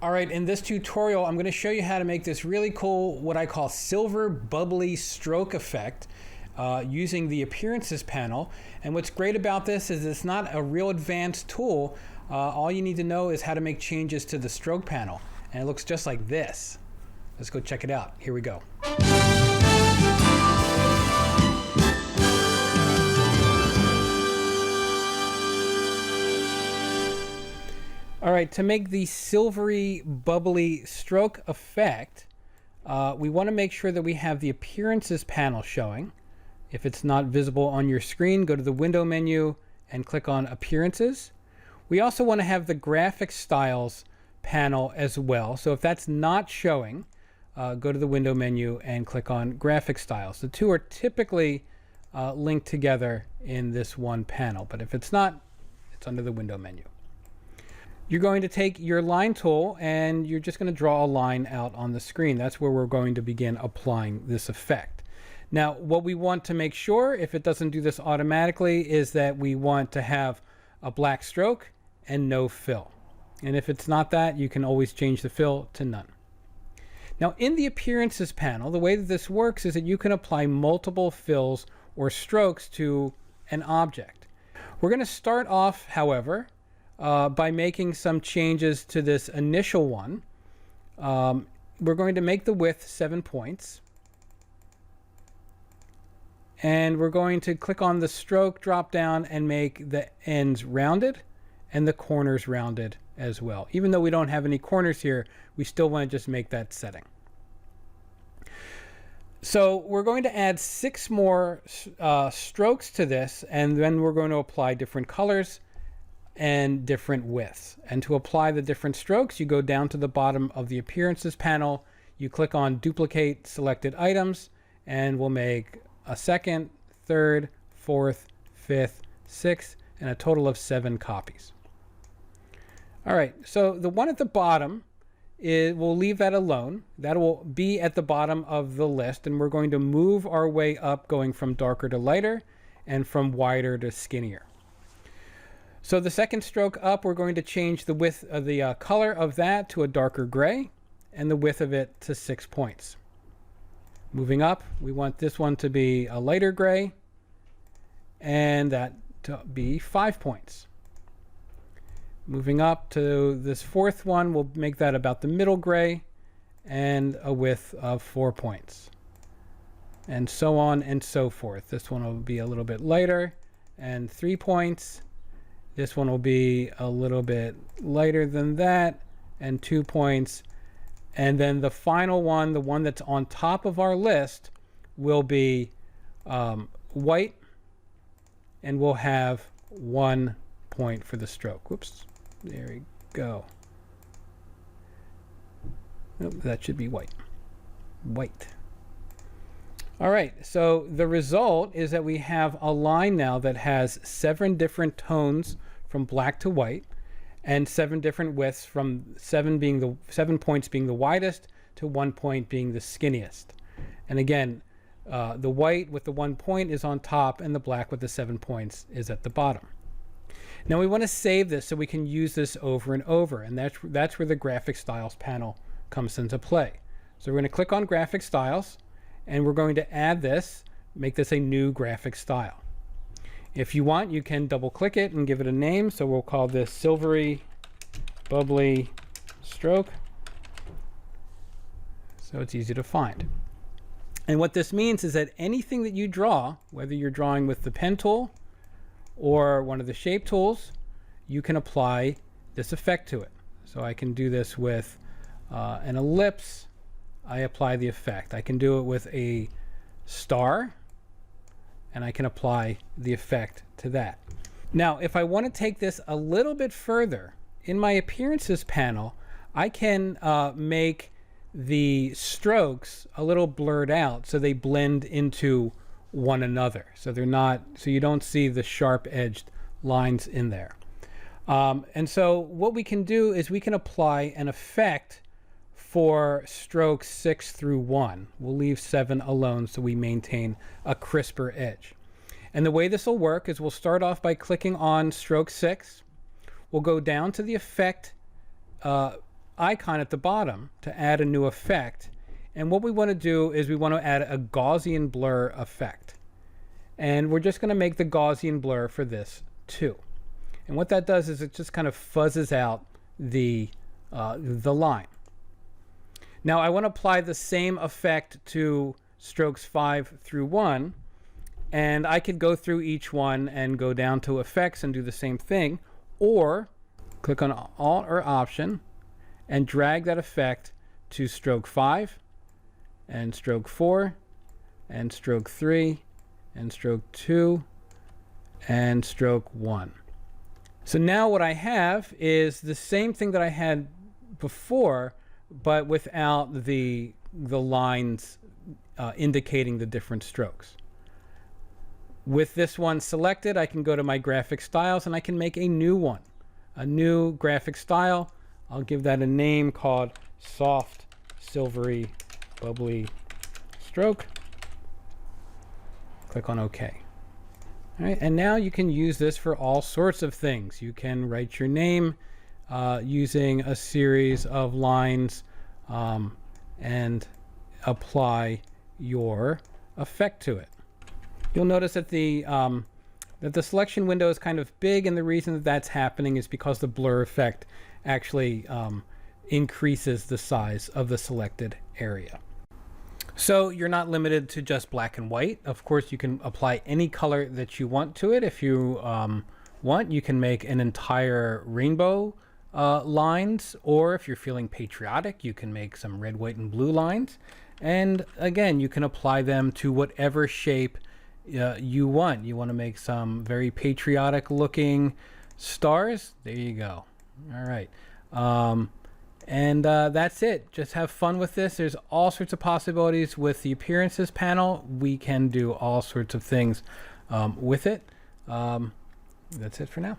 All right, in this tutorial, I'm going to show you how to make this really cool, what I call silver bubbly stroke effect using the appearances panel. And what's great about this is it's not a real advanced tool. All you need to know is how to make changes to the stroke panel. And it looks just like this. Let's go check it out. Here we go. All right, to make the silvery bubbly stroke effect, we want to make sure that we have the appearances panel showing. If it's not visible on your screen, go to the window menu and click on appearances. We also want to have the graphic styles panel as well. So if that's not showing, go to the window menu and click on graphic styles. The two are typically linked together in this one panel, but if it's not, it's under the window menu. You're going to take your line tool and you're just going to draw a line out on the screen. That's where we're going to begin applying this effect. Now, what we want to make sure, if it doesn't do this automatically, is that we want to have a black stroke and no fill. And if it's not that, you can always change the fill to none. Now, in the appearances panel, the way that this works is that you can apply multiple fills or strokes to an object. We're going to start off, however, by making some changes to this initial one. We're going to make the width 7 points. And we're going to click on the stroke drop down and make the ends rounded and the corners rounded as well. Even though we don't have any corners here, we still want to just make that setting. So we're going to add 6 more strokes to this, and then we're going to apply different colors and different widths. And to apply the different strokes, you go down to the bottom of the appearances panel, you click on duplicate selected items, and we'll make a second, third, fourth, fifth, sixth, and a total of 7 copies. All right, so the one at the bottom, we'll leave that alone. That will be at the bottom of the list, and we're going to move our way up, going from darker to lighter and from wider to skinnier. So the second stroke up, we're going to change the width of the color of that to a darker gray and the width of it to 6 points. Moving up, we want this one to be a lighter gray and that to be 5 points. Moving up to this fourth one, we'll make that about the middle gray and a width of 4 points. And so on and so forth. This one will be a little bit lighter and 3 points. This one will be a little bit lighter than that and 2 points. And then the final one, the one that's on top of our list, will be white, and we'll have 1 point for the stroke. Whoops, there we go. Nope, that should be white. White. All right, so the result is that we have a line now that has 7 different tones from black to white, and 7 different widths, from 7 points being the widest to 1 point being the skinniest. And again, the white with the 1 point is on top, and the black with the 7 points is at the bottom. Now we want to save this so we can use this over and over, and that's where the graphic styles panel comes into play. So we're going to click on graphic styles, and we're going to add this, make this a new graphic style. If you want, you can double click it and give it a name. So we'll call this Silvery Bubbly Stroke, so it's easy to find. And what this means is that anything that you draw, whether you're drawing with the pen tool or one of the shape tools, you can apply this effect to it. So I can do this with an ellipse. I apply the effect. I can do it with a star, and I can apply the effect to that. Now, if I want to take this a little bit further, in my appearances panel, I can make the strokes a little blurred out so they blend into one another. So you don't see the sharp edged lines in there. And so what we can do is we can apply an effect for strokes 6 through 1. We'll leave 7 alone so we maintain a crisper edge. And the way this will work is we'll start off by clicking on stroke 6. We'll go down to the effect icon at the bottom to add a new effect. And what we want to do is we want to add a Gaussian blur effect. And we're just going to make the Gaussian blur for this too. And what that does is it just kind of fuzzes out the line. Now I want to apply the same effect to strokes 5 through 1. And I could go through each one and go down to effects and do the same thing, or click on Alt or Option and drag that effect to stroke 5 and stroke 4 and stroke 3 and stroke 2 and stroke 1. So now what I have is the same thing that I had before, but without the lines indicating the different strokes. With this one selected, I can go to my graphic styles and I can make a new one, a new graphic style. I'll give that a name called Soft Silvery Bubbly Stroke. Click on OK. All right, and now you can use this for all sorts of things. You can write your name using a series of lines and apply your effect to it. You'll notice that the selection window is kind of big, and the reason that that's happening is because the blur effect actually increases the size of the selected area. So you're not limited to just black and white. Of course, you can apply any color that you want to it. If you want, you can make an entire rainbow lines, or if you're feeling patriotic, you can make some red, white, and blue lines. And again, you can apply them to whatever shape you want. You want to make some very patriotic looking stars. There you go. All right. And that's it. Just have fun with this. There's all sorts of possibilities with the appearances panel. We can do all sorts of things with it. That's it for now.